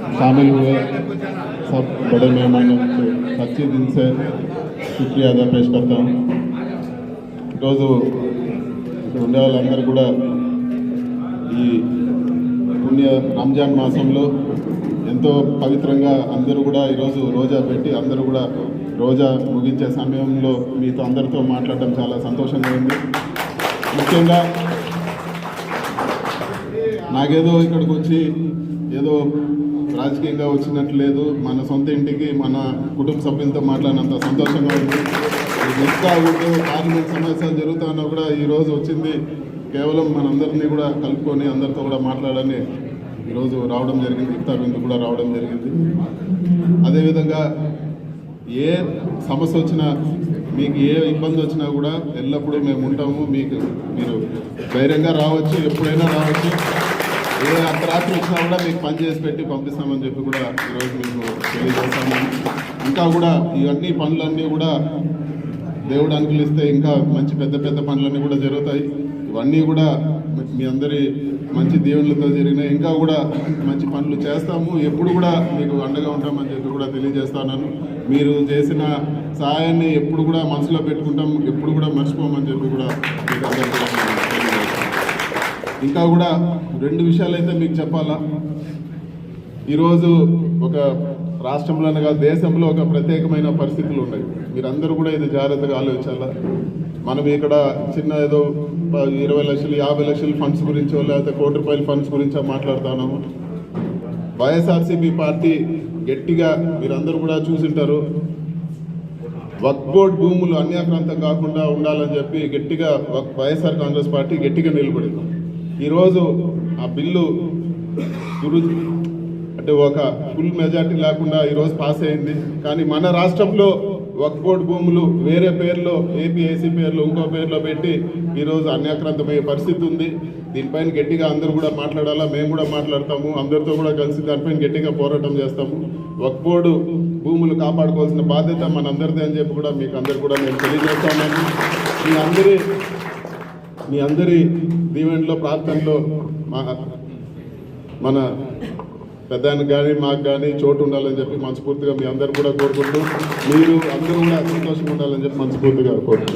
शामिल हुए सब बड़े मेहमानों को सच्चे दिल से शुक्रिया अदा पेश करता हूँ। ఈరోజు ఇక్కడ ఉండే వాళ్ళందరూ కూడా ఈ పుణ్య రంజాన్ మాసంలో ఎంతో పవిత్రంగా అందరూ కూడా ఈరోజు రోజా పెట్టి అందరూ కూడా రోజా ముగించే సమయంలో మీతో అందరితో మాట్లాడడం చాలా సంతోషంగా ఉంది. ముఖ్యంగా నాకేదో ఇక్కడికి వచ్చి ఏదో రాజకీయంగా వచ్చినట్లు లేదు, మన సొంత ఇంటికి మన కుటుంబ సభ్యులతో మాట్లాడినంత సంతోషంగా ఉంది. ఇంకా ఉంటే పార్లమెంట్ సమావేశాలు జరుగుతున్నా కూడా ఈరోజు వచ్చింది కేవలం మనందరినీ కూడా కలుపుకొని అందరితో కూడా మాట్లాడని ఈరోజు రావడం జరిగింది. ఇఫ్తార్ విందు కూడా రావడం జరిగింది. అదేవిధంగా ఏ సమస్య వచ్చినా, మీకు ఏ ఇబ్బంది వచ్చినా కూడా ఎల్లప్పుడూ మేము ఉంటాము. మీరు ధైర్యంగా రావచ్చు, ఎప్పుడైనా రావచ్చు. ఏ అర్ధరాత్రి వచ్చినా కూడా మీకు పని చేసి పెట్టి పంపిస్తామని చెప్పి కూడా ఈరోజు మీకు తెలియజేస్తాము. ఇంకా కూడా ఇవన్నీ పనులన్నీ కూడా దేవుడు అనుకూలిస్తే ఇంకా మంచి పెద్ద పెద్ద పనులన్నీ కూడా జరుగుతాయి. ఇవన్నీ కూడా మీ అందరి మంచి దీవెనలతో జరిగినాయి. ఇంకా కూడా మంచి పనులు చేస్తాము. ఎప్పుడు కూడా మీకు అండగా ఉంటామని చెప్పి కూడా తెలియజేస్తున్నాను. మీరు చేసిన సహాయాన్ని ఎప్పుడు కూడా మనసులో పెట్టుకుంటాం, ఎప్పుడు కూడా మర్చిపోమని చెప్పి కూడా మీకు అందరికీ ఇంకా కూడా 2 విషయాలు అయితే మీకు చెప్పాలా. ఈరోజు ఒక రాష్ట్రంలోనే కాదు, దేశంలో ఒక ప్రత్యేకమైన పరిస్థితులు ఉన్నాయి. మీరందరూ కూడా ఇది జాగ్రత్తగా ఆలోచించాలా. మనం ఇక్కడ చిన్న ఏదో 20 లక్షలు 50 లక్షల ఫండ్స్ గురించో లేకపోతే ₹1 కోటి ఫండ్స్ గురించో మాట్లాడుతున్నాము. వైఎస్ఆర్సీపీ పార్టీ గట్టిగా మీరందరూ కూడా చూసింటారు, వక్ఫ్ బోర్డు భూములు అన్యాక్రాంతం కాకుండా ఉండాలని చెప్పి గట్టిగా వైఎస్ఆర్ కాంగ్రెస్ పార్టీ గట్టిగా నిలబడింది. ఈరోజు ఆ బిల్లు అంటే ఒక ఫుల్ మెజార్టీ లేకుండా ఈరోజు పాస్ అయింది. కానీ మన రాష్ట్రంలో వక్ఫ్ బోర్డు భూములు వేరే పేర్లో, ఏపీఐసీ పేర్లో, ఇంకో పేర్లో పెట్టి ఈరోజు అన్యాక్రాంతమయ్యే పరిస్థితి ఉంది. దీనిపైన గట్టిగా అందరూ కూడా మాట్లాడాలా. మేము కూడా మాట్లాడతాము, అందరితో కూడా కలిసి దానిపైన గట్టిగా పోరాటం చేస్తాము. వక్ఫ్ బోర్డు భూములు కాపాడుకోవాల్సిన బాధ్యత మనందరిదే అని చెప్పి కూడా మీకు అందరు కూడా నేను తెలియజేస్తున్నాను. మీ అందరి దీవెనలో, ప్రార్థనలో మన పెద్దానికి కానీ మాకు కానీ చోటు ఉండాలని చెప్పి మనస్ఫూర్తిగా మీ అందరూ కూడా కోరుకుంటూ, మీరు అందరూ కూడా సంతోషంగా ఉండాలని చెప్పి మనస్ఫూర్తిగా కోరుకుంటున్నాను.